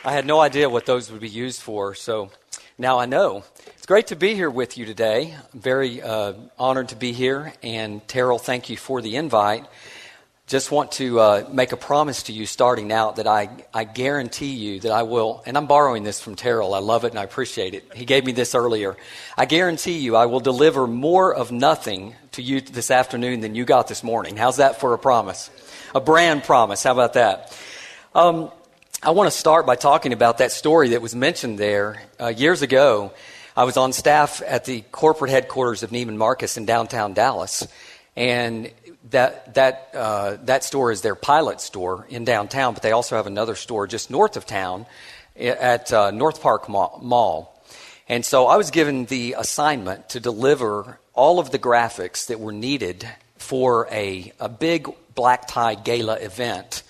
I had no idea what those would be used for, so now I know. It's great to be here with you today. I'm very honored to be here, and Terrell, thank you for the invite. Just want to make a promise to you starting out that I guarantee you that I will, and I'm borrowing this from Terrell. I love it and I appreciate it. He gave me this earlier. I guarantee you I will deliver more of nothing to you this afternoon than you got this morning. How's that for a promise? A brand promise. How about that? I want to start by talking about that story that was mentioned there. Years ago, I was on staff at the corporate headquarters of Neiman Marcus in downtown Dallas, and that store is their pilot store in downtown, but they also have another store just north of town at North Park Mall. And so I was given the assignment to deliver all of the graphics that were needed for a big black tie gala event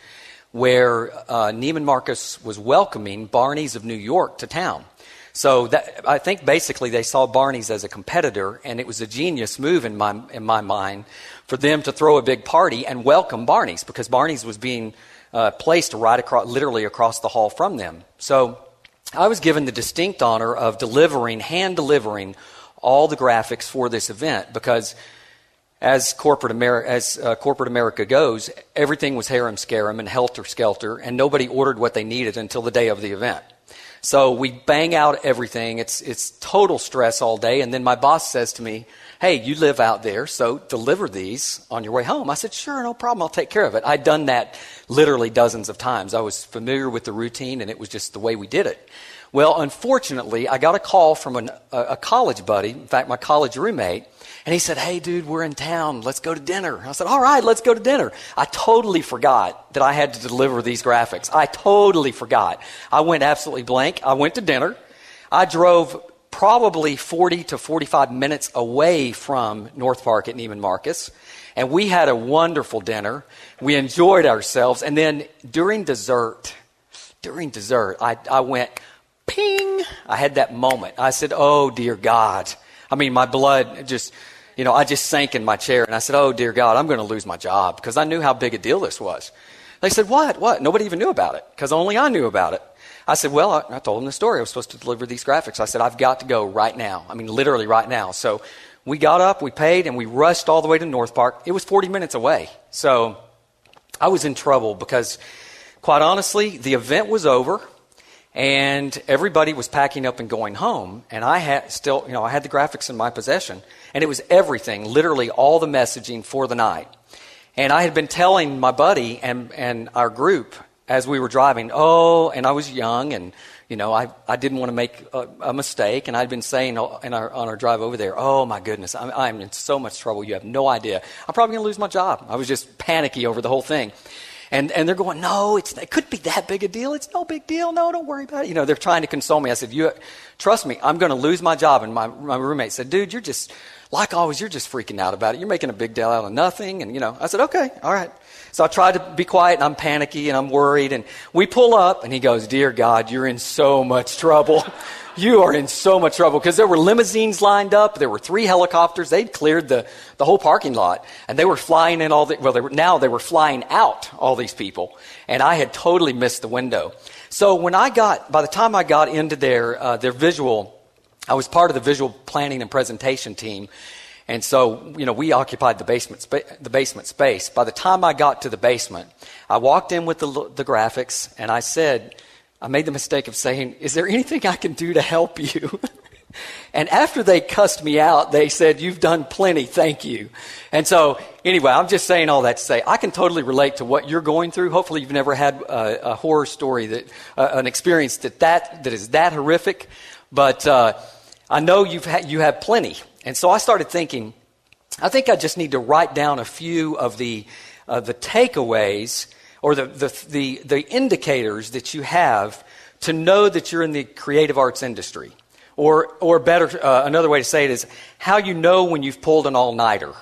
where Neiman Marcus was welcoming Barney's of New York to town. So I think basically they saw Barney's as a competitor, and it was a genius move in my mind for them to throw a big party and welcome Barney's, because Barney's was being placed right across, literally across the hall from them. So I was given the distinct honor of hand delivering all the graphics for this event, because as corporate America goes, everything was harem-scarum and helter-skelter, and nobody ordered what they needed until the day of the event. So we bang out everything. It's total stress all day, and then my boss says to me, "Hey, you live out there, so deliver these on your way home." I said, "Sure, no problem. I'll take care of it." I'd done that literally dozens of times. I was familiar with the routine, and it was just the way we did it. Well, unfortunately, I got a call from a college buddy, in fact, my college roommate, and he said, "Hey, dude, we're in town. Let's go to dinner." I said, "All right, let's go to dinner." I totally forgot that I had to deliver these graphics. I totally forgot. I went absolutely blank. I went to dinner. I drove probably 40 to 45 minutes away from North Park at Neiman Marcus, and we had a wonderful dinner. We enjoyed ourselves, and then during dessert, I went, ping! I had that moment. I said, "Oh, dear God." I mean, my blood just, I just sank in my chair, and I said, "Oh, dear God, I'm going to lose my job," because I knew how big a deal this was. They said, What? Nobody even knew about it, because only I knew about it. I said, "Well," I told them the story. I was supposed to deliver these graphics. I said, "I've got to go right now." I mean, literally right now. So we got up, we paid, and we rushed all the way to North Park. It was 40 minutes away. So I was in trouble because, quite honestly, the event was over, and everybody was packing up and going home. And I had I had the graphics in my possession, and it was everything, literally all the messaging for the night. And I had been telling my buddy and our group as we were driving, and I was young, and I didn't want to make a mistake, and I'd been saying on our drive over there, "Oh my goodness, I'm in so much trouble. You have no idea. I'm probably going to lose my job." I was just panicky over the whole thing. And they're going, "No, it couldn't be that big a deal. It's no big deal. No, don't worry about it." They're trying to console me. I said, "Trust me, I'm going to lose my job." And my roommate said, "Dude, you're just, like always, you're just freaking out about it. You're making a big deal out of nothing." And, I said, "Okay, all right." So I tried to be quiet, and I'm panicky, and I'm worried. And we pull up, and he goes, "Dear God, you're in so much trouble." You are in so much trouble, because there were limousines lined up. There were 3 helicopters. They'd cleared the whole parking lot, and they were flying in they were flying out, all these people, and I had totally missed the window. So by the time I got into their visual, I was part of the visual planning and presentation team, and so we occupied the basement space. By the time I got to the basement, I walked in with the graphics, and I made the mistake of saying, "Is there anything I can do to help you?" And after they cussed me out, they said, "You've done plenty, thank you." And so, anyway, I'm just saying all that to say, I can totally relate to what you're going through. Hopefully you've never had a horror story, an experience that is that horrific. But I know you have plenty. And so I started thinking, I think I just need to write down a few of the takeaways, or the indicators that you have to know that you're in the creative arts industry. Or better, another way to say it is how you know when you've pulled an all-nighter.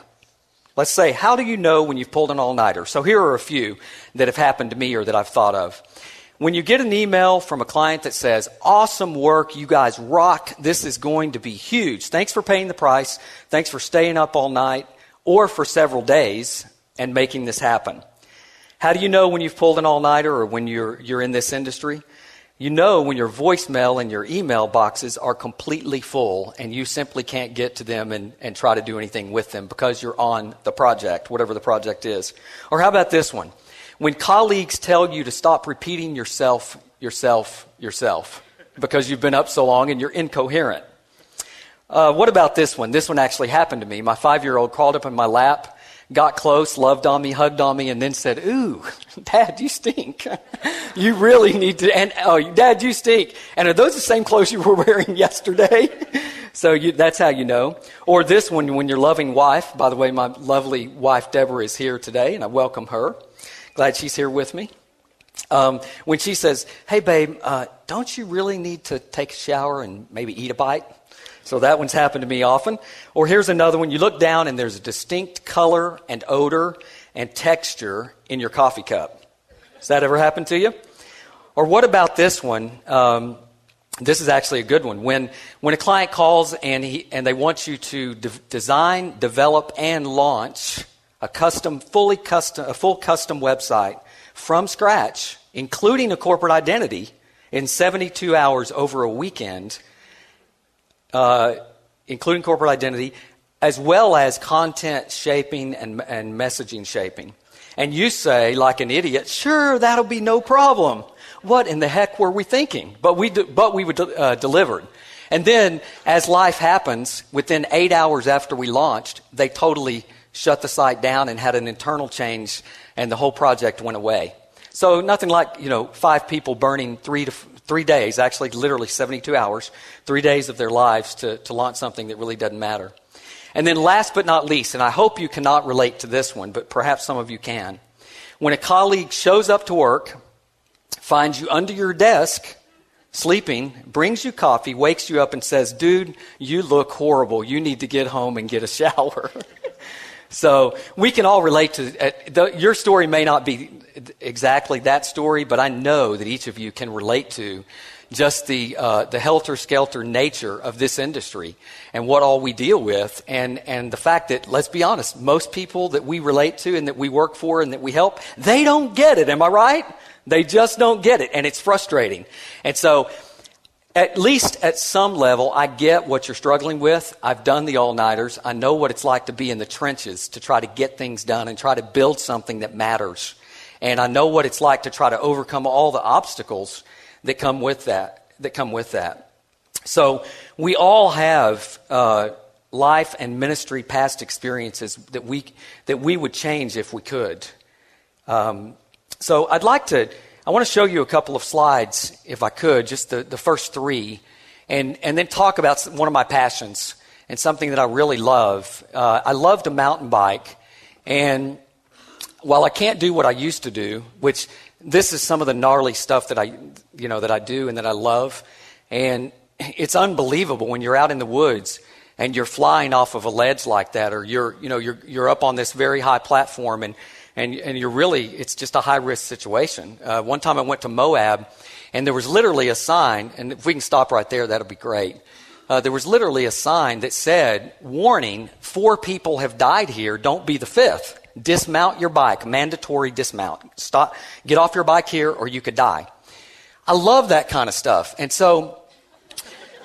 Let's say, how do you know when you've pulled an all-nighter? So here are a few that have happened to me or that I've thought of. When you get an email from a client that says, "Awesome work, you guys rock, this is going to be huge. Thanks for paying the price, thanks for staying up all night or for several days and making this happen." How do you know when you've pulled an all-nighter or when you're in this industry? You know when your voicemail and your email boxes are completely full and you simply can't get to them and try to do anything with them because you're on the project, whatever the project is. Or how about this one? When colleagues tell you to stop repeating yourself, because you've been up so long and you're incoherent. What about this one? This one actually happened to me. My 5-year-old crawled up in my lap, got close, loved on me, hugged on me, and then said, "Ooh, Dad, you stink. You really need to," and, "Oh, Dad, you stink. And are those the same clothes you were wearing yesterday?" So that's how you know. Or this one, when your loving wife, by the way, my lovely wife Deborah is here today, and I welcome her. Glad she's here with me. When she says, "Hey, babe, don't you really need to take a shower and maybe eat a bite?" So that one's happened to me often. Or here's another one. You look down and there's a distinct color and odor and texture in your coffee cup. Has that ever happened to you? Or what about this one? This is actually a good one. When a client calls and they want you to design, develop, and launch a full custom website from scratch, including a corporate identity, in 72 hours over a weekend, including corporate identity, as well as content shaping and messaging shaping. And you say, like an idiot, "Sure, that'll be no problem." What in the heck were we thinking? But we delivered. And then, as life happens, within 8 hours after we launched, they totally shut the site down and had an internal change, and the whole project went away. So nothing like 5 people burning 3 days, actually literally 72 hours, 3 days of their lives to launch something that really doesn't matter. And then last but not least, and I hope you cannot relate to this one, but perhaps some of you can. When a colleague shows up to work, finds you under your desk, sleeping, brings you coffee, wakes you up and says, "Dude, you look horrible. You need to get home and get a shower." So we can all relate to your story may not be exactly that story, but I know that each of you can relate to just the helter-skelter nature of this industry and what all we deal with, and the fact that, let's be honest, most people that we relate to and that we work for and that we help, they don't get it. Am I right? They just don't get it, and it's frustrating. And so at least at some level, I get what you're struggling with. I've done the all-nighters. I know what it's like to be in the trenches, to try to get things done and try to build something that matters. And I know what it's like to try to overcome all the obstacles that come with that. So we all have life and ministry past experiences that we would change if we could. So I want to show you a couple of slides, if I could, just the first 3, and then talk about one of my passions and something that I really love. I love to mountain bike, and while I can't do what I used to do, which this is some of the gnarly stuff that I do and that I love, and it's unbelievable when you're out in the woods and you're flying off of a ledge like that, or you're up on this very high platform and you're really, it's just a high-risk situation. One time I went to Moab, and there was literally a sign, and if we can stop right there, that'll be great. There was literally a sign that said, "Warning, 4 people have died here, don't be the 5th. Dismount your bike, mandatory dismount. Stop, get off your bike here, or you could die." I love that kind of stuff. And so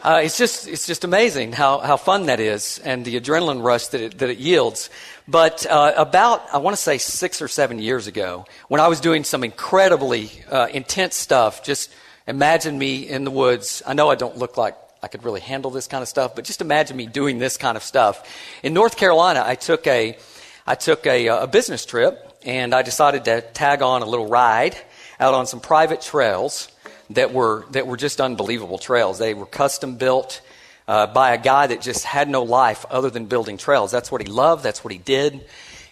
it's just amazing how fun that is, and the adrenaline rush that it yields. But about, I want to say 6 or 7 years ago, when I was doing some incredibly intense stuff, just imagine me in the woods. I know I don't look like I could really handle this kind of stuff, but just imagine me doing this kind of stuff. In North Carolina, I took a business trip, and I decided to tag on a little ride out on some private trails that were just unbelievable trails. They were custom built by a guy that just had no life other than building trails. That's what he loved. That's what he did.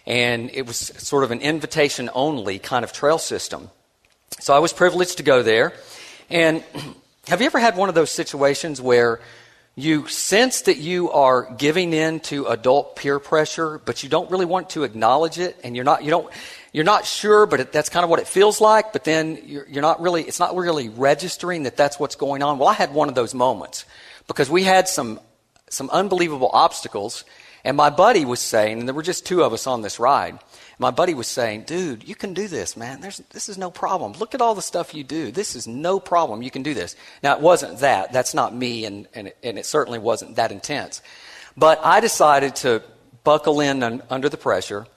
And it was sort of an invitation-only kind of trail system. So I was privileged to go there. And have you ever had one of those situations where you sense that you are giving in to adult peer pressure, but you don't really want to acknowledge it, and you're not sure, but that's kind of what it feels like, but then it's not really registering that that's what's going on? Well, I had one of those moments, because we had some unbelievable obstacles, and my buddy was saying, and there were just 2 of us on this ride, My buddy was saying, dude, you can do this, man. This is no problem. Look at all the stuff you do. This is no problem. You can do this. Now, it wasn't that. That's not me, and it certainly wasn't that intense. But I decided to buckle in under the pressure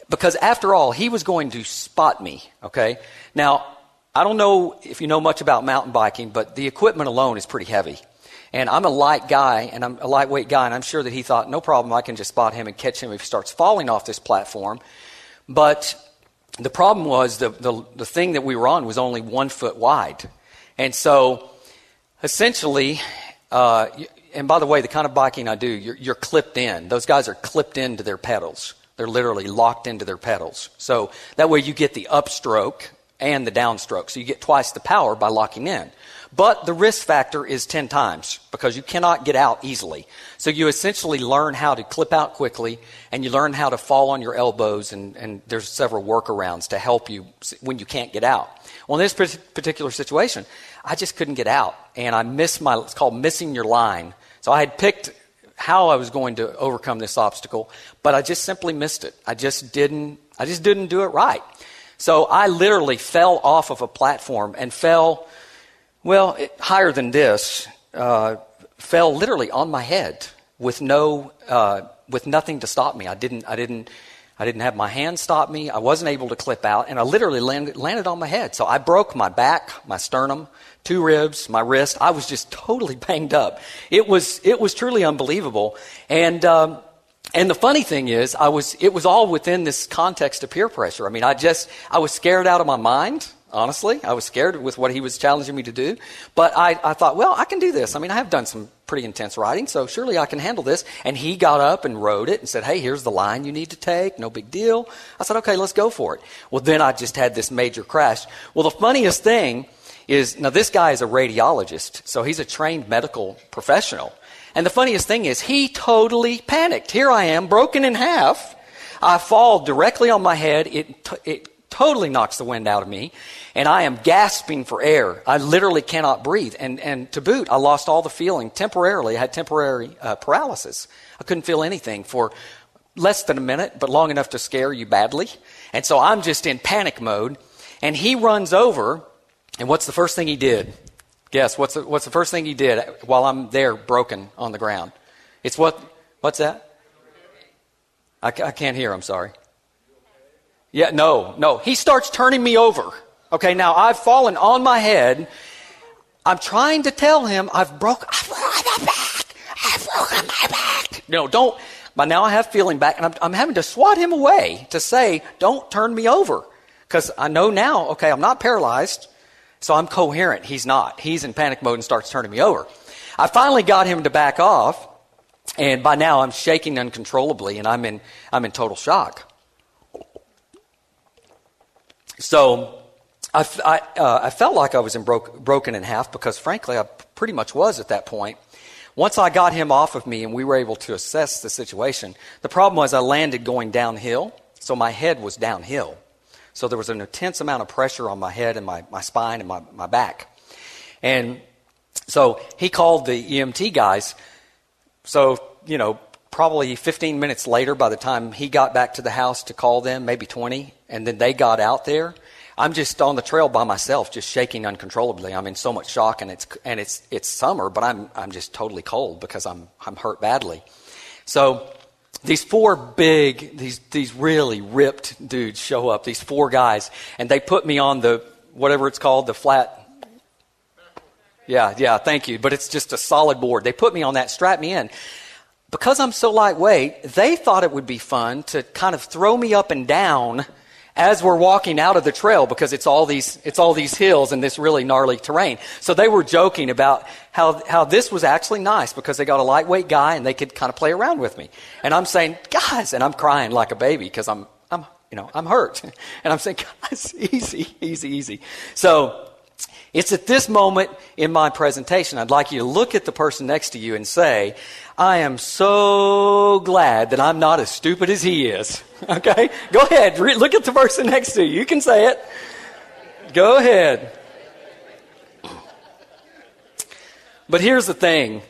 because, after all, he was going to spot me, okay? Now, I don't know if you know much about mountain biking, but the equipment alone is pretty heavy. And I'm a light guy, and I'm a lightweight guy, and I'm sure that he thought, no problem, I can just spot him and catch him if he starts falling off this platform. But the problem was the thing that we were on was only 1 foot wide. And so, essentially, and by the way, the kind of biking I do, you're clipped in. Those guys are clipped into their pedals. They're literally locked into their pedals. So that way you get the upstroke and the downstroke. So you get twice the power by locking in. But the risk factor is 10 times because you cannot get out easily. So you essentially learn how to clip out quickly, and you learn how to fall on your elbows, and there's several workarounds to help you when you can't get out. Well, in this particular situation, I just couldn't get out, and I missed it's called missing your line. So I had picked how I was going to overcome this obstacle, but I just simply missed it. I just didn't do it right. So I literally fell off of a platform and fell, higher than this, fell literally on my head with nothing to stop me. I didn't have my hand stop me. I wasn't able to clip out, and I literally landed on my head. So I broke my back, my sternum, 2 ribs, my wrist. I was just totally banged up. It was truly unbelievable. And the funny thing is, it was all within this context of peer pressure. I mean, I was scared out of my mind. Honestly, I was scared with what he was challenging me to do. But I thought, well, I can do this. I mean, I have done some pretty intense riding, so surely I can handle this. And he got up and rode it and said, hey, here's the line you need to take. No big deal. I said, okay, let's go for it. Well, then I just had this major crash. Well, the funniest thing is, now this guy is a radiologist, so he's a trained medical professional. And the funniest thing is, he totally panicked. Here I am, broken in half. I fall directly on my head. It totally knocks the wind out of me, and I am gasping for air. I literally cannot breathe. And to boot, I lost all the feeling temporarily. I had temporary paralysis. I couldn't feel anything for less than a minute, but long enough to scare you badly. And so I'm just in panic mode, and he runs over, and what's the first thing he did? Guess, what's the first thing he did while I'm there broken on the ground? It's what's that? I can't hear, I'm sorry. Yeah, no. He starts turning me over. Okay, now I've fallen on my head. I'm trying to tell him I've broken my back. Don't. But now I have feeling back, and I'm having to swat him away to say, don't turn me over. Because I know now, okay, I'm not paralyzed, so I'm coherent. He's not. He's in panic mode and starts turning me over. I finally got him to back off, and by now I'm shaking uncontrollably, and I'm in total shock. So I felt like I was broken in half because, frankly, I pretty much was at that point. Once I got him off of me and we were able to assess the situation, the problem was I landed going downhill, so my head was downhill. So there was an intense amount of pressure on my head and my spine and my back. And so he called the EMT guys. So, probably 15 minutes later, by the time he got back to the house to call them, maybe 20, and then they got out there, I'm just on the trail by myself, just shaking uncontrollably. I'm in so much shock, and it's summer, but I'm just totally cold because I'm hurt badly. So these 4 these really ripped dudes show up, these 4 guys, and they put me on the, whatever it's called, the flat. Yeah, thank you. But it's just a solid board. They put me on that, strap me in. Because I'm so lightweight, they thought it would be fun to kind of throw me up and down as we're walking out of the trail because it's all these hills and this really gnarly terrain. So they were joking about how this was actually nice because they got a lightweight guy and they could kind of play around with me. And I'm saying, guys, and I'm crying like a baby because I'm hurt. And I'm saying, guys, easy. So it's at this moment in my presentation, I'd like you to look at the person next to you and say, I am so glad that I'm not as stupid as he is. Okay? Go ahead. Look at the person next to you. You can say it. Go ahead. But here's the thing.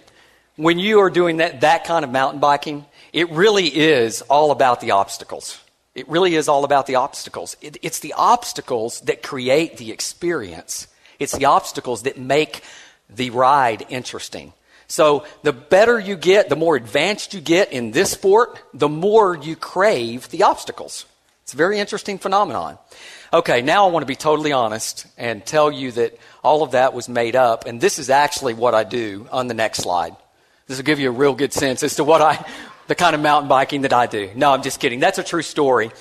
When you are doing that kind of mountain biking, it really is all about the obstacles. It really is all about the obstacles. It's the obstacles that create the experience. It's the obstacles that make the ride interesting. So the better you get, the more advanced you get in this sport, the more you crave the obstacles. It's a very interesting phenomenon. Okay, now I want to be totally honest and tell you that all of that was made up, and this is actually what I do on the next slide. This will give you a real good sense as to the kind of mountain biking that I do. No, I'm just kidding. That's a true story.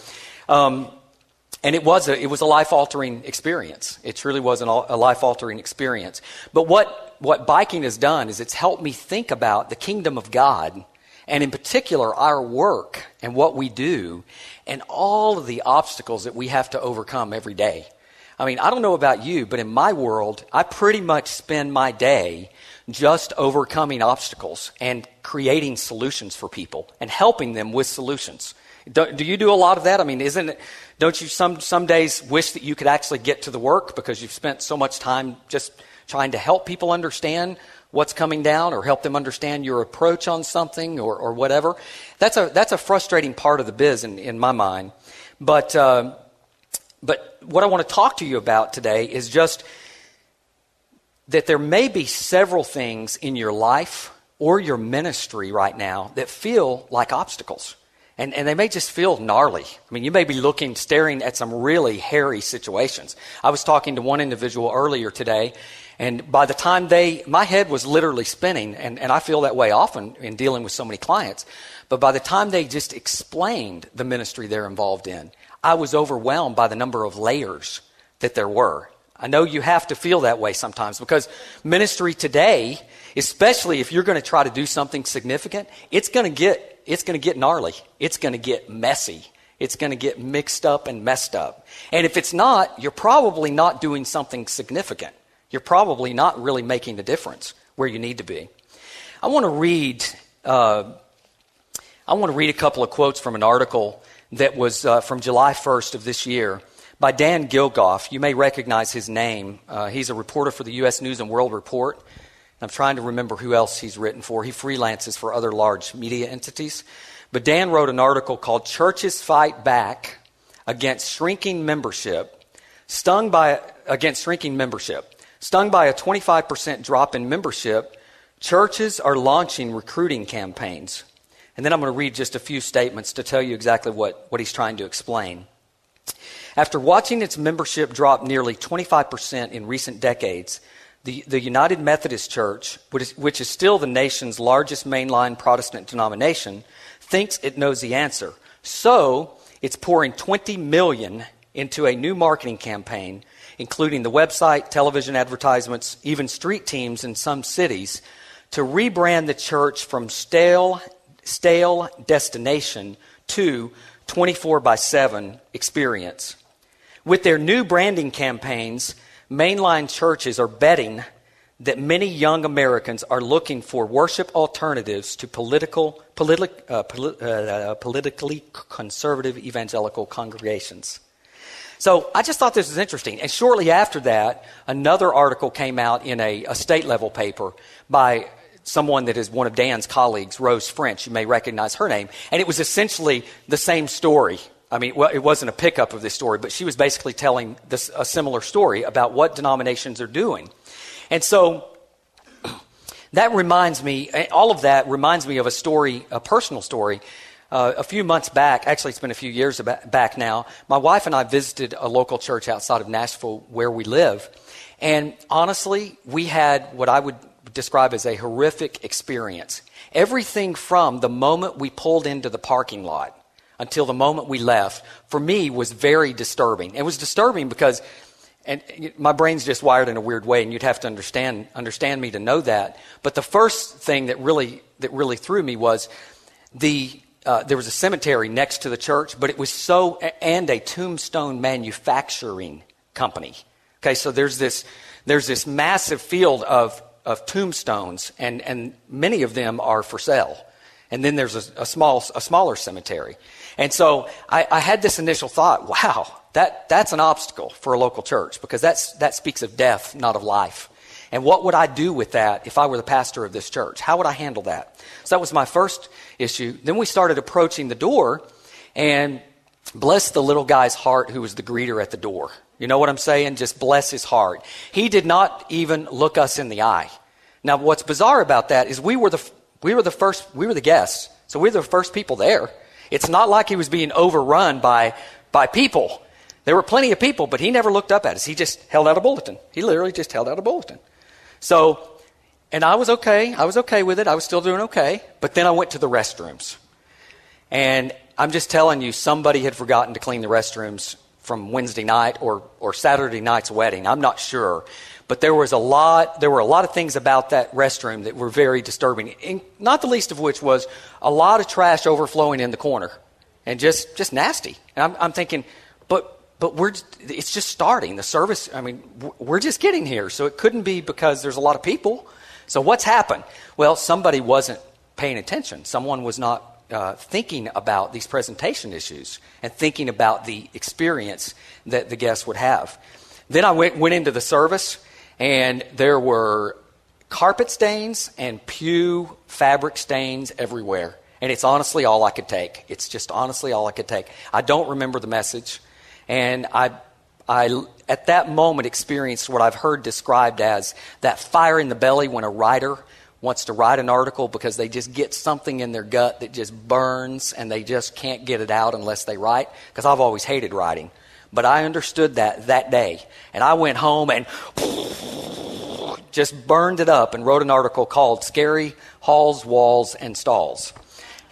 And it was a life-altering experience. It truly was a life-altering experience. But what biking has done is it's helped me think about the kingdom of God, and in particular our work and what we do, and all of the obstacles that we have to overcome every day. I mean, I don't know about you, but in my world, I pretty much spend my day just overcoming obstacles and creating solutions for people and helping them with solutions. Do you do a lot of that? I mean, don't you some days wish that you could actually get to the work because you've spent so much time just trying to help people understand what's coming down or help them understand your approach on something or whatever? That's a frustrating part of the biz in my mind. But what I want to talk to you about today is just that there may be several things in your life or your ministry right now that feel like obstacles. And they may just feel gnarly. I mean, you may be staring at some really hairy situations. I was talking to one individual earlier today, and by the time my head was literally spinning, and I feel that way often in dealing with so many clients, but by the time they just explained the ministry they're involved in, I was overwhelmed by the number of layers that there were. I know you have to feel that way sometimes because ministry today, especially if you're going to try to do something significant, it's going to get gnarly. It's going to get messy. It's going to get mixed up and messed up. And if it's not, you're probably not doing something significant. You're probably not really making the difference where you need to be. I want to read a couple of quotes from an article that was from July 1st of this year by Dan Gilgoff. You may recognize his name. He's a reporter for the U.S. News and World Report. I'm trying to remember who else he's written for. He freelances for other large media entities. But Dan wrote an article called "Churches Fight Back Against Shrinking Membership." Stung by a 25% drop in membership, churches are launching recruiting campaigns. And then I'm going to read just a few statements to tell you exactly what he's trying to explain. After watching its membership drop nearly 25% in recent decades, the United Methodist Church, which is still the nation's largest mainline Protestant denomination, thinks it knows the answer. So it's pouring $20 million into a new marketing campaign, including the website, television advertisements, even street teams in some cities, to rebrand the church from stale destination to 24/7 experience. With their new branding campaigns, mainline churches are betting that many young Americans are looking for worship alternatives to politically conservative evangelical congregations. So I just thought this was interesting. And shortly after that, another article came out in a state-level paper by someone that is one of Dan's colleagues, Rose French. You may recognize her name. And it was essentially the same story. I mean, well, it wasn't a pickup of this story, but she was basically telling a similar story about what denominations are doing. And so that reminds me, all of that reminds me of a personal story. A few months back, actually it's been a few years back now, my wife and I visited a local church outside of Nashville where we live. And honestly, we had what I would describe as a horrific experience. Everything from the moment we pulled into the parking lot until the moment we left, for me, was very disturbing. It was disturbing because, and my brain's just wired in a weird way, and you'd have to understand me to know that. But the first thing that really threw me was there was a cemetery next to the church, but it was and a tombstone manufacturing company. Okay, so there's this massive field of tombstones, and many of them are for sale. And then there's a smaller cemetery. And so I had this initial thought, wow, that's an obstacle for a local church, because that speaks of death, not of life. And what would I do with that if I were the pastor of this church? How would I handle that? So that was my first issue. Then we started approaching the door, and Bless the little guy's heart who was the greeter at the door. You know what I'm saying? Just bless his heart. He did not even look us in the eye. Now, what's bizarre about that is we were the guests. So we were the first people there. It's not like he was being overrun by people. There were plenty of people, but he never looked up at us. He just held out a bulletin. He literally just held out a bulletin. So, and I was okay. I was okay with it. I was still doing okay. But then I went to the restrooms. And I'm just telling you, somebody had forgotten to clean the restrooms from Wednesday night or Saturday night's wedding. I'm not sure. But there were a lot of things about that restroom that were very disturbing. And not the least of which was a lot of trash overflowing in the corner. And just nasty. And I'm thinking, but it's just starting. The service, I mean, we're just getting here. So it couldn't be because there's a lot of people. So what's happened? Well, somebody wasn't paying attention. Someone was not thinking about these presentation issues and thinking about the experience that the guests would have. Then I went into the service, and there were carpet stains and pew fabric stains everywhere. And it's honestly all I could take. It's just honestly all I could take. I don't remember the message. And I at that moment experienced what I've heard described as that fire in the belly when a writer wants to write an article because they just get something in their gut that just burns and they just can't get it out unless they write. Because I've always hated writing. But I understood that day. And I went home and just burned it up and wrote an article called Scary Halls, Walls, and Stalls.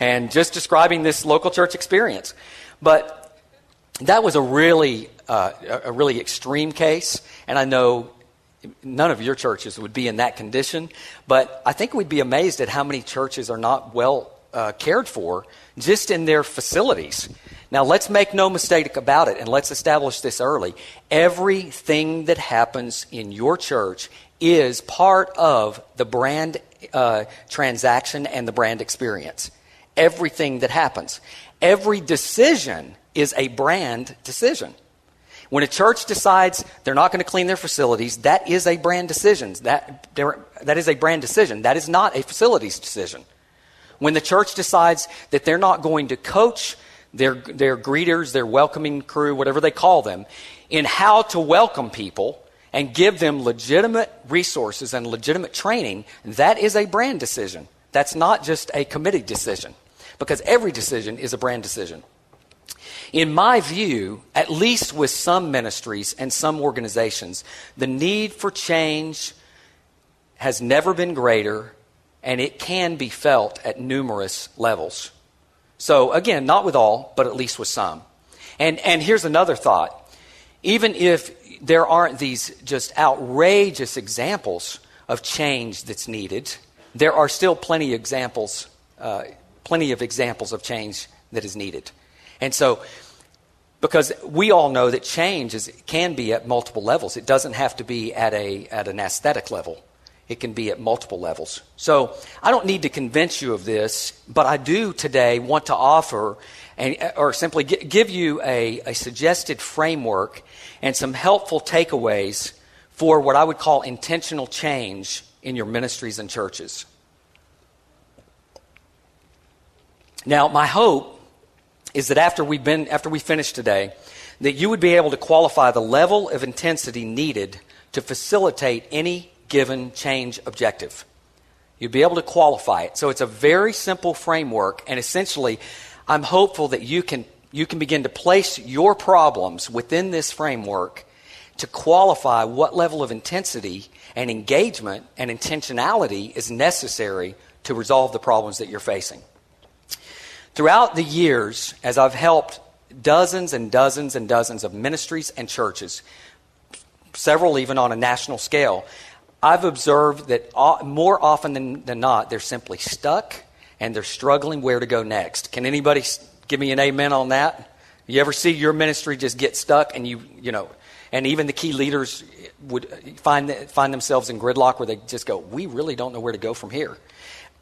And just describing this local church experience. But that was a really extreme case. And I know none of your churches would be in that condition. But I think we'd be amazed at how many churches are not well cared for just in their facilities. Now, let's make no mistake about it, and let's establish this early. Everything that happens in your church is part of the brand transaction and the brand experience. Everything that happens. Every decision is a brand decision. When a church decides they're not going to clean their facilities, that is a brand decision. That is a brand decision. That is not a facilities decision. When the church decides that they're not going to coach their greeters, their welcoming crew, whatever they call them, in how to welcome people and give them legitimate resources and legitimate training, that is a brand decision. That's not just a committee decision, because every decision is a brand decision. In my view, at least with some ministries and some organizations, the need for change has never been greater, and it can be felt at numerous levels. So again, not with all, but at least with some. And here's another thought. Even if there aren't these just outrageous examples of change that's needed, there are still plenty of examples of change that is needed. And so, because we all know that change can be at multiple levels. It doesn't have to be at an aesthetic level. It can be at multiple levels. So I don't need to convince you of this, but I do today want to offer or simply give you a suggested framework and some helpful takeaways for what I would call intentional change in your ministries and churches. Now, my hope is that after we finish today, that you would be able to qualify the level of intensity needed to facilitate any given change objective. You'd be able to qualify it. So it's a very simple framework, and essentially, I'm hopeful that you can begin to place your problems within this framework to qualify what level of intensity and engagement and intentionality is necessary to resolve the problems that you're facing. Throughout the years, as I've helped dozens and dozens and dozens of ministries and churches, several even on a national scale, I've observed that more often than not, they're simply stuck and they're struggling where to go next. Can anybody give me an amen on that? You ever see your ministry just get stuck and you know, and even the key leaders would find themselves in gridlock where they just go, we really don't know where to go from here.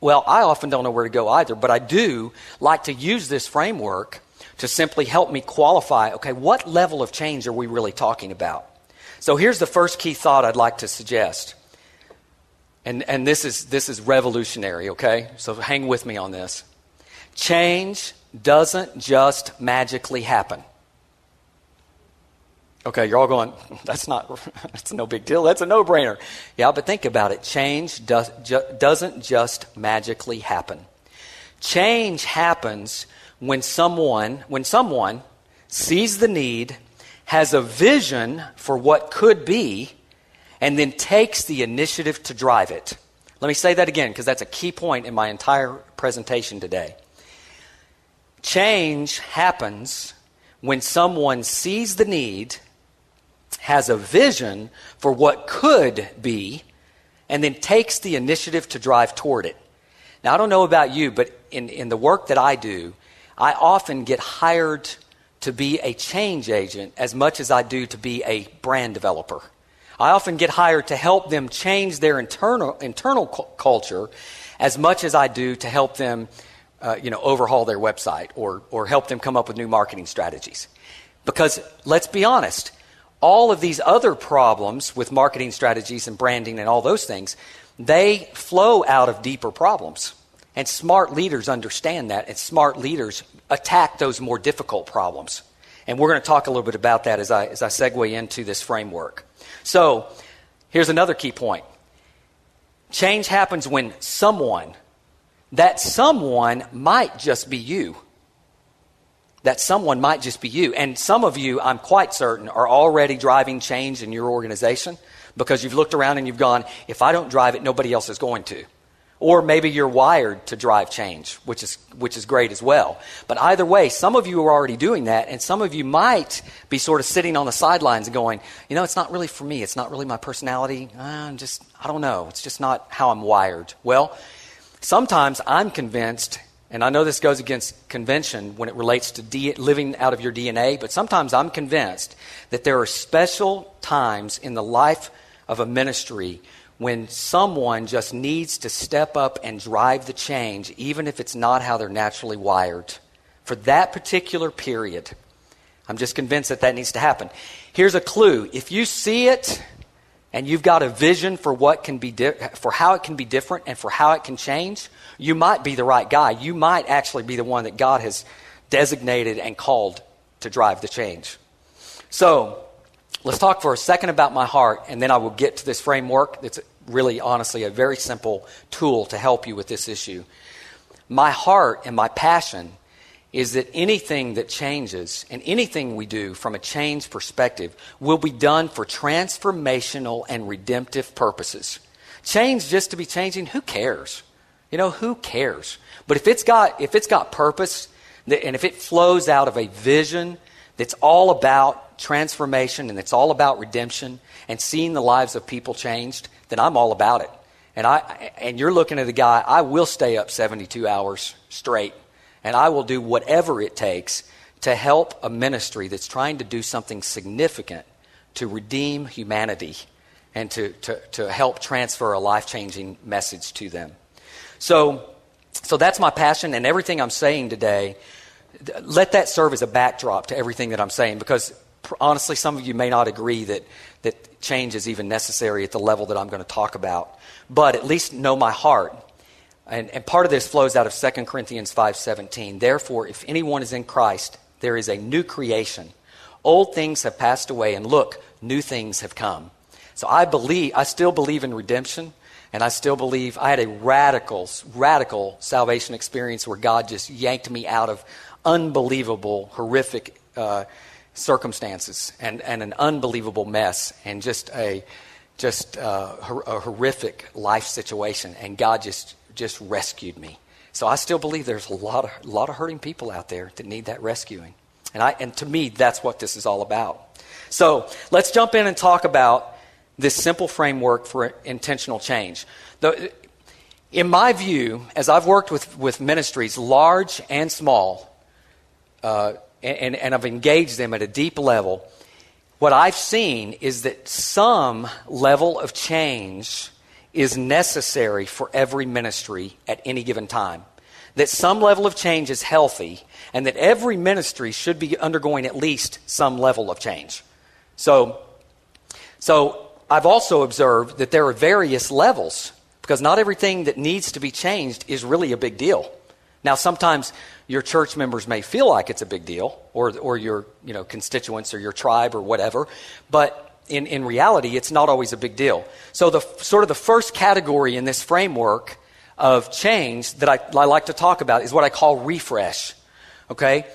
Well, I often don't know where to go either, but I do like to use this framework to simply help me qualify, okay, what level of change are we really talking about? So here's the first key thought I'd like to suggest. And this is revolutionary, okay? So hang with me on this. Change doesn't just magically happen. Okay, you're all going, that's no big deal. That's a no-brainer. Yeah, but think about it. Change doesn't just magically happen. Change happens when someone sees the need, has a vision for what could be, and then takes the initiative to drive it. Let me say that again, because that's a key point in my entire presentation today. Change happens when someone sees the need, has a vision for what could be, and then takes the initiative to drive toward it. Now, I don't know about you, but in the work that I do, I often get hired to be a change agent as much as I do to be a brand developer. I often get hired to help them change their internal culture as much as I do to help them overhaul their website or help them come up with new marketing strategies. Because let's be honest, all of these other problems with marketing strategies and branding and all those things, they flow out of deeper problems. And smart leaders understand that, and smart leaders attack those more difficult problems. And we're going to talk a little bit about that as I segue into this framework. So here's another key point. Change happens when that someone might just be you. That someone might just be you. And some of you, I'm quite certain, are already driving change in your organization because you've looked around and you've gone, if I don't drive it, nobody else is going to. Or maybe you're wired to drive change, which is great as well. But either way, some of you are already doing that, and some of you might be sort of sitting on the sidelines and going, it's not really for me. It's not really my personality. I don't know. It's just not how I'm wired. Well, sometimes I'm convinced, and I know this goes against convention when it relates to living out of your DNA, but sometimes I'm convinced that there are special times in the life of a ministry when someone just needs to step up and drive the change, even if it's not how they're naturally wired. For that particular period, I'm just convinced that needs to happen. Here's a clue. If you see it and you've got a vision for what can be for how it can be different and for how it can change, you might be the right guy. You might actually be the one that God has designated and called to drive the change. So let's talk for a second about my heart, and then I will get to this framework. It's really, honestly, a very simple tool to help you with this issue. My heart and my passion is that anything that changes and anything we do from a change perspective will be done for transformational and redemptive purposes. Change just to be changing, who cares? Who cares? But if it's got purpose, and if it flows out of a vision that's all about transformation and it's all about redemption and seeing the lives of people changed, then I'm all about it. And you're looking at a guy, I will stay up 72 hours straight, and I will do whatever it takes to help a ministry that's trying to do something significant to redeem humanity and to help transfer a life-changing message to them. So that's my passion, and everything I'm saying today, let that serve as a backdrop to everything that I'm saying, because honestly, some of you may not agree that change is even necessary at the level that I'm going to talk about. But at least know my heart. And part of this flows out of 2 Corinthians 5:17. Therefore, if anyone is in Christ, there is a new creation. Old things have passed away, and look, new things have come. So I still believe in redemption, and I still believe I had a radical salvation experience where God just yanked me out of unbelievable, horrific circumstances and an unbelievable mess and just a horrific life situation, and God just rescued me. So I still believe there's a lot of hurting people out there that need that rescuing, and to me that's what this is all about. So let's jump in and talk about this simple framework for intentional change. In my view, as I've worked with ministries, large and small, and I've engaged them at a deep level, what I've seen is that some level of change is necessary for every ministry at any given time. That some level of change is healthy, and that every ministry should be undergoing at least some level of change. So I've also observed that there are various levels, because not everything that needs to be changed is really a big deal. Now, sometimes your church members may feel like it's a big deal, or your constituents or your tribe or whatever, but in reality, it's not always a big deal. So the first category in this framework of change that I like to talk about is what I call refresh. Okay?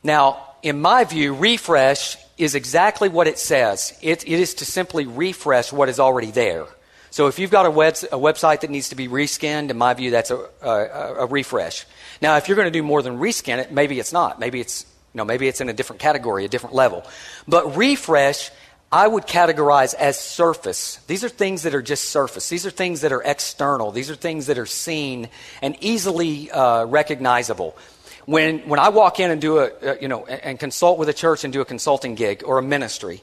Now, in my view, refresh is exactly what it says. It is to simply refresh what is already there. So if you've got a website that needs to be reskinned, in my view, that's a refresh. Now, if you're going to do more than reskin it, maybe it's not. Maybe it's in a different category, a different level. But refresh, I would categorize as surface. These are things that are just surface. These are things that are external. These are things that are seen and easily recognizable. When I walk in and do and consult with a church and do a consulting gig or a ministry,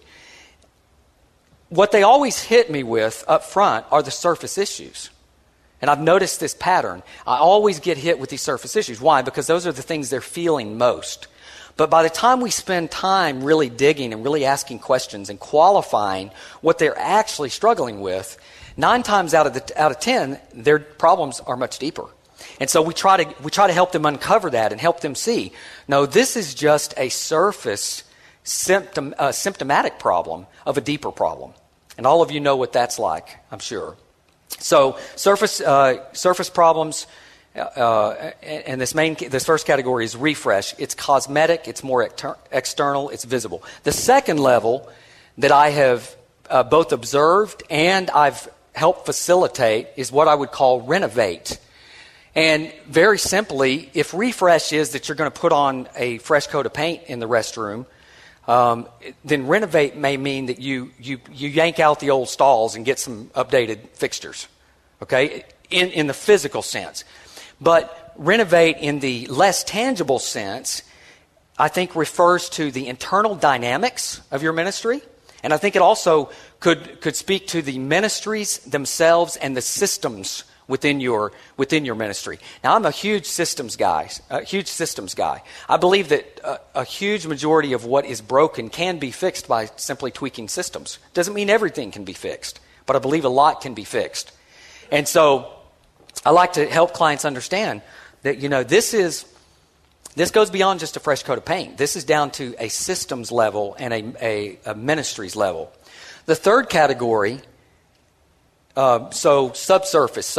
what they always hit me with up front are the surface issues. And I've noticed this pattern. I always get hit with these surface issues. Why? Because those are the things they're feeling most. But by the time we spend time really digging and really asking questions and qualifying what they're actually struggling with, 9 times out of 10, their problems are much deeper. And so we try to help them uncover that and help them see, no, this is just a surface symptomatic problem of a deeper problem. And all of you know what that's like, I'm sure. So surface problems, and this first category is refresh. It's cosmetic, it's more external, it's visible. The second level that I have both observed and I've helped facilitate is what I would call renovate. And very simply, if refresh is that you're going to put on a fresh coat of paint in the restroom, then renovate may mean that you yank out the old stalls and get some updated fixtures, okay, in the physical sense. But renovate in the less tangible sense, I think refers to the internal dynamics of your ministry. And I think it also could speak to the ministries themselves and the systems within your ministry. Now, I'm a huge systems guy. I believe that a huge majority of what is broken can be fixed by simply tweaking systems. Doesn't mean everything can be fixed, but I believe a lot can be fixed. And so I like to help clients understand that, this goes beyond just a fresh coat of paint. This is down to a systems level and a ministries level. The third category, subsurface,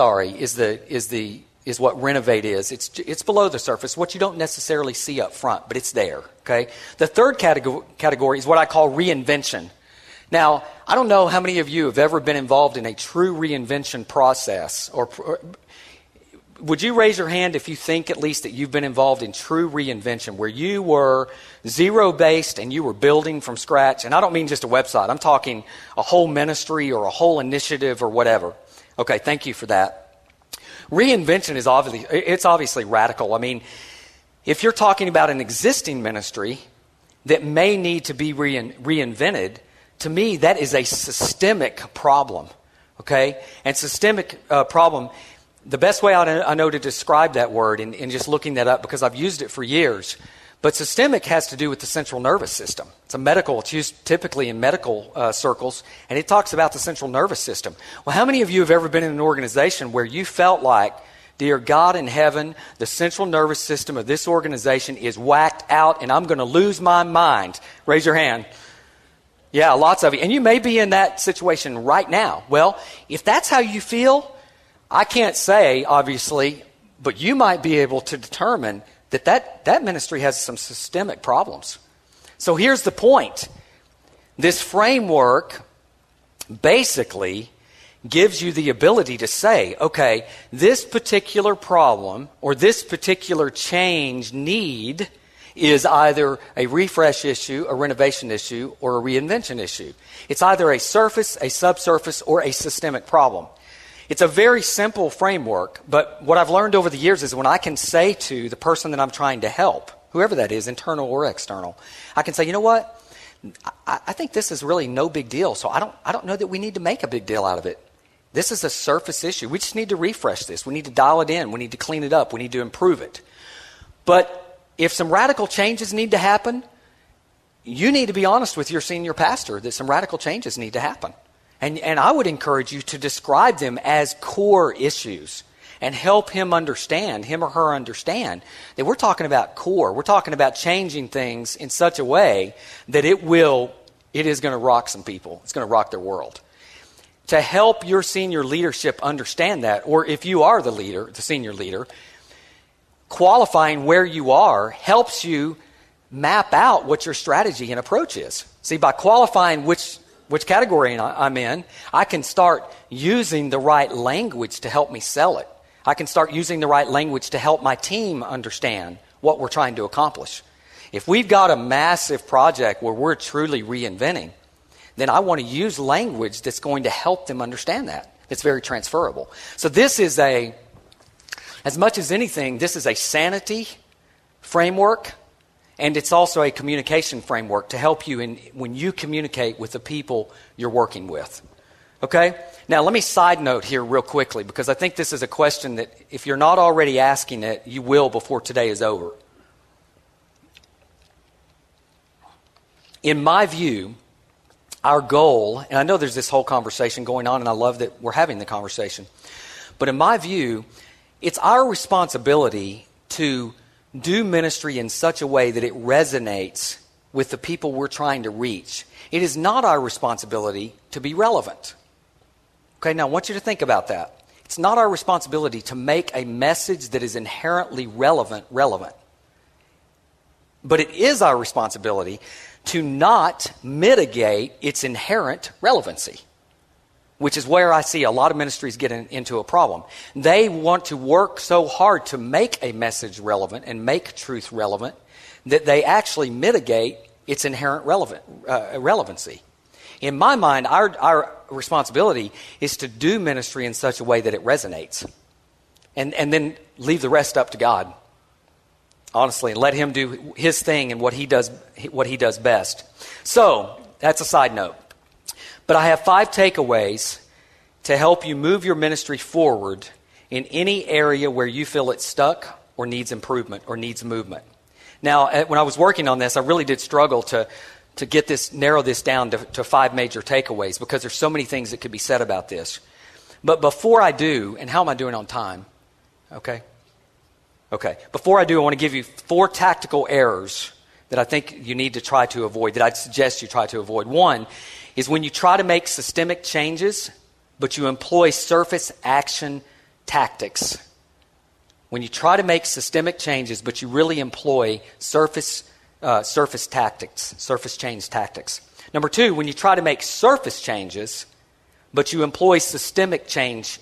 is what renovate is. It's below the surface, what you don't necessarily see up front, but it's there, okay? The third category is what I call reinvention. Now, I don't know how many of you have ever been involved in a true reinvention process, or would you raise your hand if you think at least that you've been involved in true reinvention, where you were zero-based and you were building from scratch? And I don't mean just a website. I'm talking a whole ministry or a whole initiative or whatever. Okay, thank you for that. Reinvention is obviously radical. I mean, if you're talking about an existing ministry that may need to be reinvented, to me, that is a systemic problem. Okay? And systemic problem, the best way I know to describe that word, and just looking that up because I've used it for years, but systemic has to do with the central nervous system. It's used typically in medical circles, and it talks about the central nervous system. Well, how many of you have ever been in an organization where you felt like, dear God in heaven, the central nervous system of this organization is whacked out and I'm going to lose my mind? Raise your hand. Yeah, lots of you. And you may be in that situation right now. Well, if that's how you feel, I can't say, obviously, but you might be able to determine that ministry has some systemic problems. So here's the point. This framework basically gives you the ability to say, okay, this particular problem or this particular change need is either a refresh issue, a renovation issue, or a reinvention issue. It's either a surface, a subsurface, or a systemic problem. It's a very simple framework, but what I've learned over the years is when I can say to the person that I'm trying to help, whoever that is, internal or external, I can say, you know what? I think this is really no big deal, so I don't know that we need to make a big deal out of it. This is a surface issue. We just need to refresh this. We need to dial it in. We need to clean it up. We need to improve it. But if some radical changes need to happen, you need to be honest with your senior pastor that some radical changes need to happen. And I would encourage you to describe them as core issues and help him or her understand that we're talking about core. We're talking about changing things in such a way that it is going to rock some people. It's going to rock their world. To help your senior leadership understand that, or if you are the senior leader, qualifying where you are helps you map out what your strategy and approach is. See, by qualifying which category I'm in, I can start using the right language to help me sell it. I can start using the right language to help my team understand what we're trying to accomplish. If we've got a massive project where we're truly reinventing, then I want to use language that's going to help them understand that. It's very transferable. So this is as much as anything, this is a sanity framework, and it's also a communication framework to help you when you communicate with the people you're working with. Okay? Now, let me side note here real quickly, because I think this is a question that if you're not already asking it, you will before today is over. In my view, our goal, and I know there's this whole conversation going on, and I love that we're having the conversation, but in my view, it's our responsibility to do ministry in such a way that it resonates with the people we're trying to reach. It is not our responsibility to be relevant. Okay, now I want you to think about that. It's not our responsibility to make a message that is inherently relevant. But it is our responsibility to not mitigate its inherent relevancy, which is where I see a lot of ministries get into a problem. They want to work so hard to make a message relevant and make truth relevant that they actually mitigate its inherent relevancy. In my mind, our responsibility is to do ministry in such a way that it resonates, and then leave the rest up to God. Honestly, let him do his thing and what he does best. So, that's a side note. But I have 5 takeaways to help you move your ministry forward in any area where you feel it's stuck or needs improvement or needs movement. Now, when I was working on this, I really did struggle to narrow this down to 5 major takeaways, because there's so many things that could be said about this. But before I do, and how am I doing on time? Okay. Before I do, I want to give you 4 tactical errors that I think you need to try to avoid, that I'd suggest you try to avoid. One is when you try to make systemic changes, but you employ surface action tactics. When you try to make systemic changes, but you really employ surface tactics, surface change tactics. Number 2, when you try to make surface changes, but you employ systemic change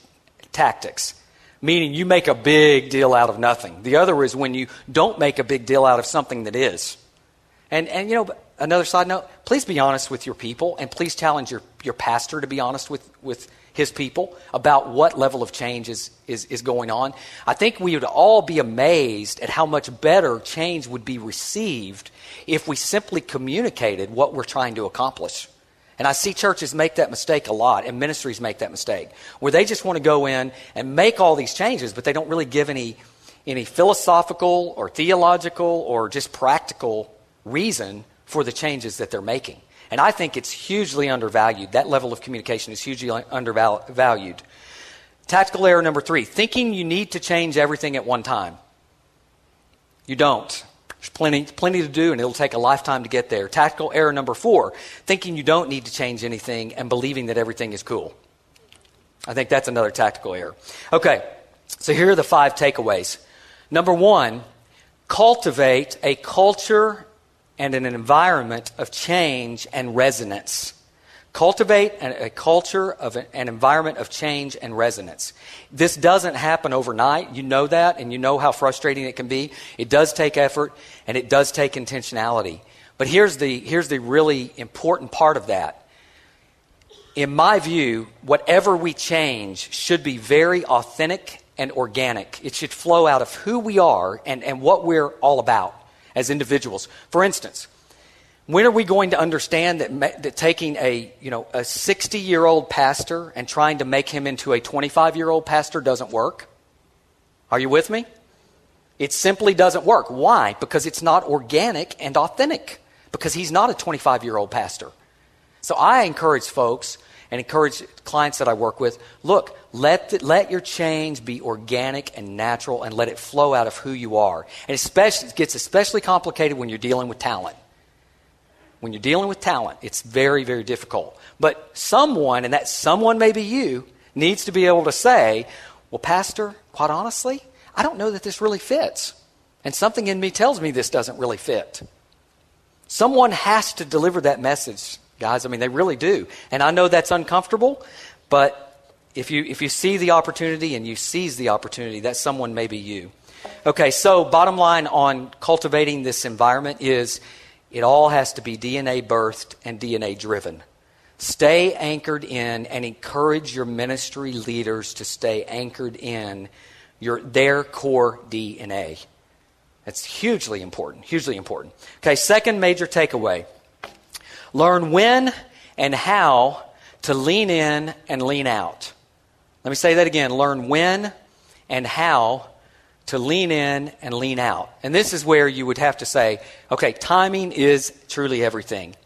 tactics, meaning you make a big deal out of nothing. The other is when you don't make a big deal out of something that is. And another side note, please be honest with your people, and please challenge your pastor to be honest with his people about what level of change is going on. I think we would all be amazed at how much better change would be received if we simply communicated what we're trying to accomplish. And I see churches make that mistake a lot, and ministries make that mistake, where they just want to go in and make all these changes, but they don't really give any philosophical or theological or just practical reason for the changes that they're making. And I think it's hugely undervalued. That level of communication is hugely undervalued. Tactical error number 3, thinking you need to change everything at one time. You don't. There's plenty to do, and it'll take a lifetime to get there. Tactical error number 4, thinking you don't need to change anything and believing that everything is cool. I think that's another tactical error. Okay, so here are the 5 takeaways. Number 1, cultivate a culture and an environment of change and resonance. Cultivate a culture of an environment of change and resonance. This doesn't happen overnight. You know that, and you know how frustrating it can be. It does take effort, and it does take intentionality. But here's the really important part of that. In my view, whatever we change should be very authentic and organic. It should flow out of who we are and what we're all about as individuals. For instance, when are we going to understand that taking a 60-year-old pastor and trying to make him into a 25-year-old pastor doesn't work? Are you with me? It simply doesn't work. Why? Because it's not organic and authentic. Because he's not a 25-year-old pastor. So I encourage folks, and encourage clients that I work with, look, let your change be organic and natural and let it flow out of who you are. And it gets especially complicated when you're dealing with talent. When you're dealing with talent, it's very, very difficult. But someone, and that someone may be you, needs to be able to say, well, Pastor, quite honestly, I don't know that this really fits. And something in me tells me this doesn't really fit. Someone has to deliver that message, guys. I mean, they really do. And I know that's uncomfortable, but if you see the opportunity and you seize the opportunity, that someone may be you. Okay, so bottom line on cultivating this environment is it all has to be DNA birthed and DNA driven. Stay anchored in and encourage your ministry leaders to stay anchored in their core DNA. That's hugely important, hugely important. Okay, second major takeaway. Learn when and how to lean in and lean out. Let me say that again. Learn when and how to lean in and lean out. And this is where you would have to say, okay, timing is truly everything.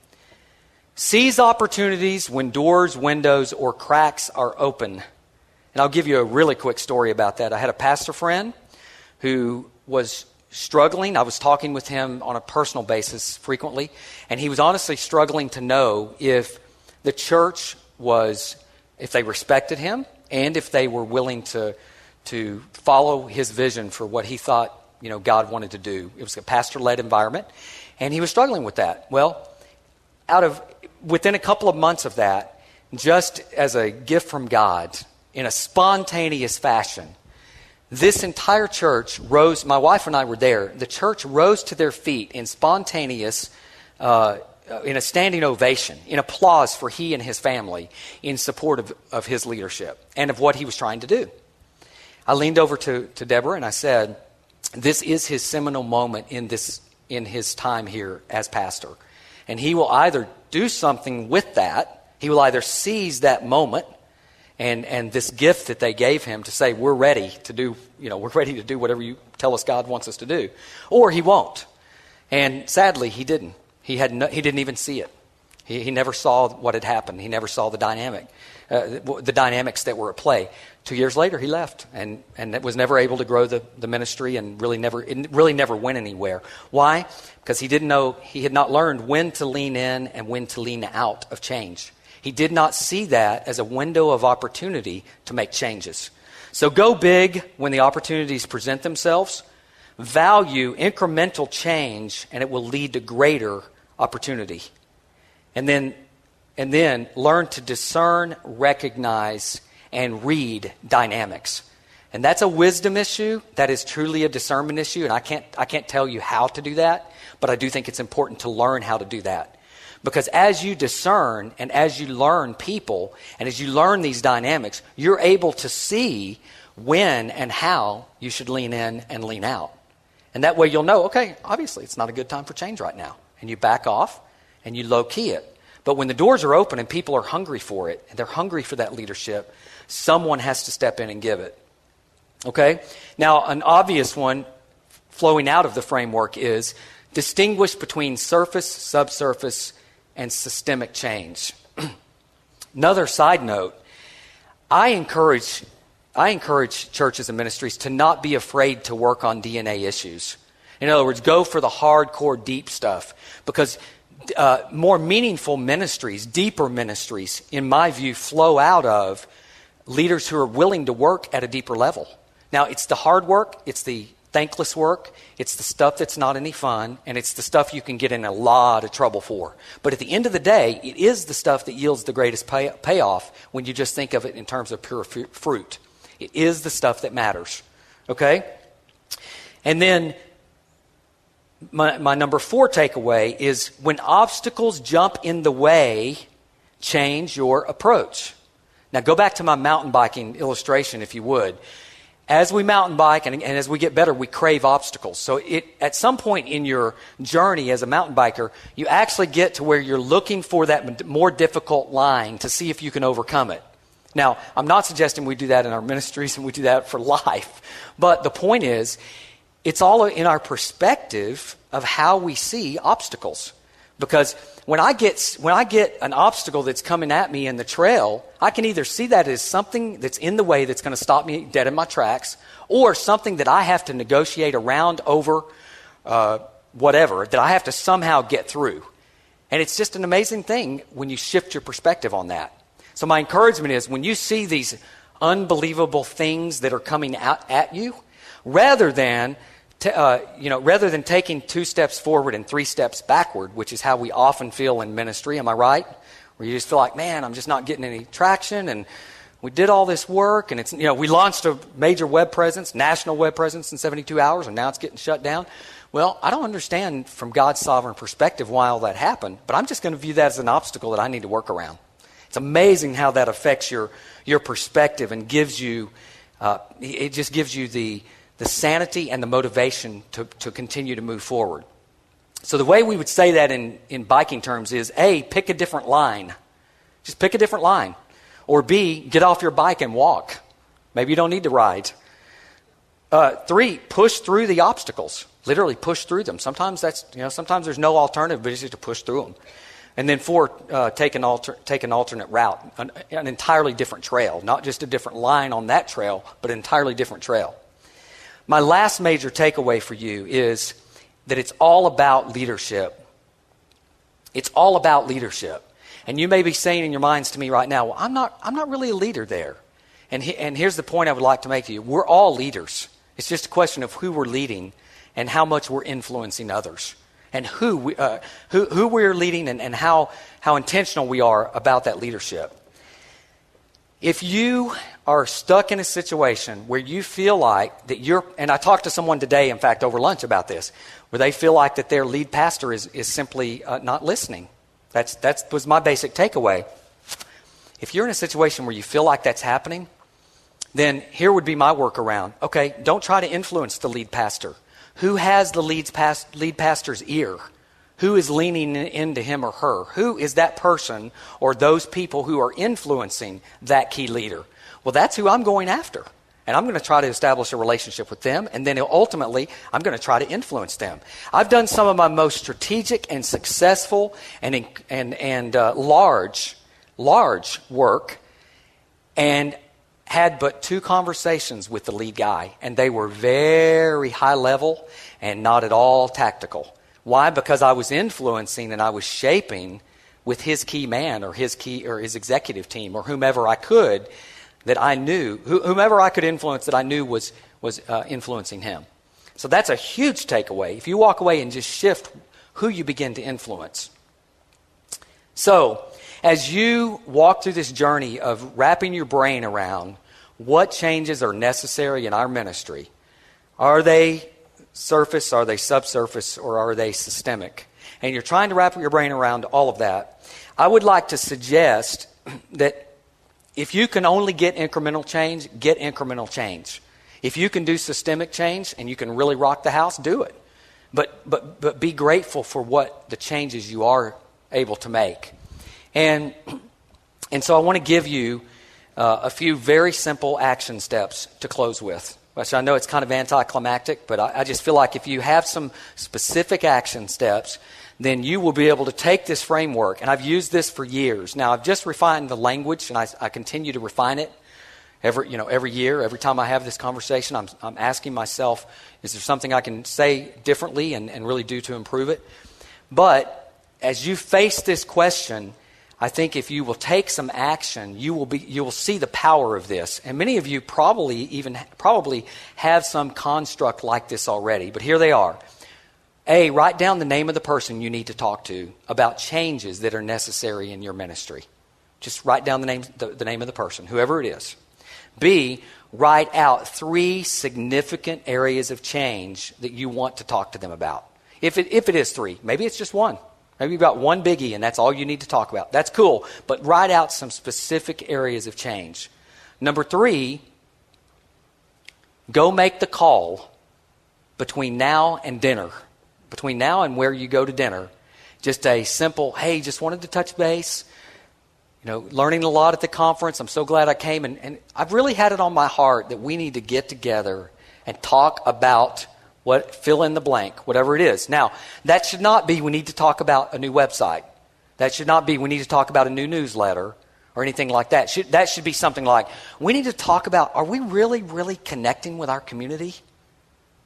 Seize opportunities when doors, windows, or cracks are open. And I'll give you a really quick story about that. I had a pastor friend who was struggling. I was talking with him on a personal basis frequently, and he was honestly struggling to know if the church if they respected him and if they were willing to follow his vision for what he thought, God wanted to do. It was a pastor-led environment, and he was struggling with that. Well, within a couple of months of that, just as a gift from God, in a spontaneous fashion, this entire church rose. My wife and I were there. The church rose to their feet in spontaneous, in a standing ovation, in applause for he and his family in support of his leadership and of what he was trying to do. I leaned over to Deborah and I said, this is his seminal moment in his time here as pastor. And he will either do something with that. He will either seize that moment and this gift that they gave him to say, we're ready to do whatever you tell us God wants us to do. Or he won't. And sadly, he didn't. He didn't even see it. He never saw what had happened. He never saw the dynamics that were at play. 2 years later, he left and was never able to grow the ministry and really never went anywhere. Why? Because he had not learned when to lean in and when to lean out of change. He did not see that as a window of opportunity to make changes. So go big when the opportunities present themselves. Value incremental change, and it will lead to greater opportunity. And then learn to discern, recognize, and read dynamics. And that's a wisdom issue. That is truly a discernment issue. And I can't tell you how to do that, but I do think it's important to learn how to do that. Because as you discern and as you learn people and as you learn these dynamics, you're able to see when and how you should lean in and lean out. And that way you'll know, okay, obviously it's not a good time for change right now. And you back off and you low-key it. But when the doors are open and people are hungry for it, and they're hungry for that leadership, someone has to step in and give it. Okay? Now, an obvious one flowing out of the framework is distinguish between surface, subsurface, and systemic change. Another side note, I encourage churches and ministries to not be afraid to work on DNA issues. In other words, go for the hardcore, deep stuff. Because more meaningful ministries, deeper ministries, in my view, flow out of leaders who are willing to work at a deeper level. Now, it's the hard work, it's the thankless work, it's the stuff that's not any fun, and it's the stuff you can get in a lot of trouble for. But at the end of the day, it is the stuff that yields the greatest payoff when you just think of it in terms of pure fruit. It is the stuff that matters. Okay? And then my number 4 takeaway is when obstacles jump in the way, change your approach. Now go back to my mountain biking illustration if you would. As we mountain bike and as we get better, we crave obstacles. So at some point in your journey as a mountain biker, you actually get to where you're looking for that more difficult line to see if you can overcome it. Now, I'm not suggesting we do that in our ministries and we do that for life. But the point is, it's all in our perspective of how we see obstacles. Because when I get an obstacle that's coming at me in the trail, I can either see that as something that's in the way that's going to stop me dead in my tracks, or something that I have to negotiate around, over, whatever, that I have to somehow get through. And it's just an amazing thing when you shift your perspective on that. So my encouragement is, when you see these unbelievable things that are coming out at you, rather than taking 2 steps forward and 3 steps backward, which is how we often feel in ministry, am I right? Where you just feel like, man, I'm just not getting any traction, and we did all this work, and we launched a major web presence, national web presence, in 72 hours, and now it's getting shut down. Well, I don't understand from God's sovereign perspective why all that happened, but I'm just going to view that as an obstacle that I need to work around. It's amazing how that affects your perspective and gives you, it just gives you the sanity and the motivation to continue to move forward. So the way we would say that in biking terms is, A, pick a different line. Just pick a different line. Or B, get off your bike and walk. Maybe you don't need to ride. 3, push through the obstacles. Literally push through them. Sometimes sometimes there's no alternative, but it's just to push through them. And then 4, take an alternate route, an entirely different trail. Not just a different line on that trail, but an entirely different trail. My last major takeaway for you is that it's all about leadership. It's all about leadership. And you may be saying in your minds to me right now, well, I'm not really a leader there. And here's the point I would like to make to you. We're all leaders. It's just a question of who we're leading and how much we're influencing others. And who we're leading and how intentional we are about that leadership. If you are stuck in a situation where you feel like that and I talked to someone today, in fact, over lunch about this, where they feel like that their lead pastor is simply not listening. That was my basic takeaway. If you're in a situation where you feel like that's happening, then here would be my workaround. Okay, don't try to influence the lead pastor. Who has the lead pastor's ear? Who is leaning into him or her? Who is that person or those people who are influencing that key leader? Well, that's who I'm going after. And I'm going to try to establish a relationship with them. And then ultimately, I'm going to try to influence them. I've done some of my most strategic and successful and large work, and had but 2 conversations with the lead guy. And they were very high level and not at all tactical. Why? Because I was influencing and I was shaping with his key man or his executive team or whomever I could influence that I knew was influencing him. So that's a huge takeaway. If you walk away and just shift who you begin to influence. So as you walk through this journey of wrapping your brain around what changes are necessary in our ministry, are they surface, are they subsurface, or are they systemic? And you're trying to wrap your brain around all of that. I would like to suggest that if you can only get incremental change, get incremental change. If you can do systemic change and you can really rock the house, do it. But be grateful for what the changes you are able to make. And so I want to give you a few very simple action steps to close with. Which I know it's kind of anticlimactic, but I just feel like if you have some specific action steps, then you will be able to take this framework. And I've used this for years. Now, I've just refined the language, and I continue to refine it every year. Every time I have this conversation, I'm asking myself, is there something I can say differently and really do to improve it? But as you face this question, I think if you will take some action, you will see the power of this. And many of you probably have some construct like this already. But here they are. A, write down the name of the person you need to talk to about changes that are necessary in your ministry. Just write down the name of the person, whoever it is. B, write out 3 significant areas of change that you want to talk to them about. If it is 3, maybe it's just 1. Maybe you've got 1 biggie and that's all you need to talk about. That's cool, but write out some specific areas of change. Number 3, go make the call between now and dinner. Between now and where you go to dinner. Just a simple, hey, just wanted to touch base. Learning a lot at the conference. I'm so glad I came. And I've really had it on my heart that we need to get together and talk about Fill in the blank, whatever it is. Now, that should not be we need to talk about a new website. That should not be we need to talk about a new newsletter or anything like that. That should be something like, we need to talk about, are we really, really connecting with our community?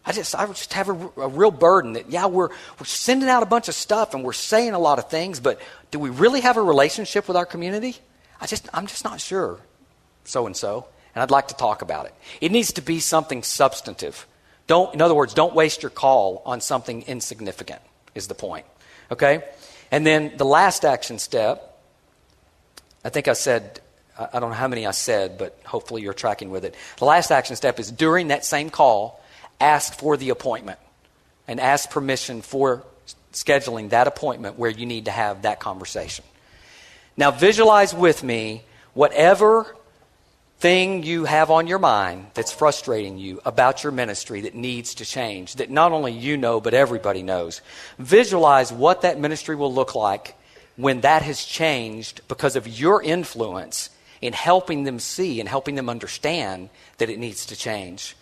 I just have a real burden that, we're sending out a bunch of stuff and we're saying a lot of things, but do we really have a relationship with our community? I'm just not sure, so-and-so, and I'd like to talk about it. It needs to be something substantive. In other words, don't waste your call on something insignificant, is the point. Okay? And then the last action step, I think I said, I don't know how many I said, but hopefully you're tracking with it. The last action step is during that same call, ask for the appointment and ask permission for scheduling that appointment where you need to have that conversation. Now visualize with me whatever thing you have on your mind that's frustrating you about your ministry that needs to change, that not only you know, but everybody knows. Visualize what that ministry will look like when that has changed because of your influence in helping them see and helping them understand that it needs to change.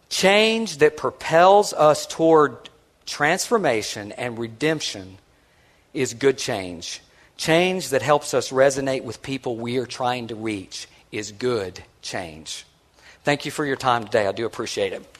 Change that propels us toward transformation and redemption is good change. Change that helps us resonate with people we are trying to reach is good change. Thank you for your time today. I do appreciate it.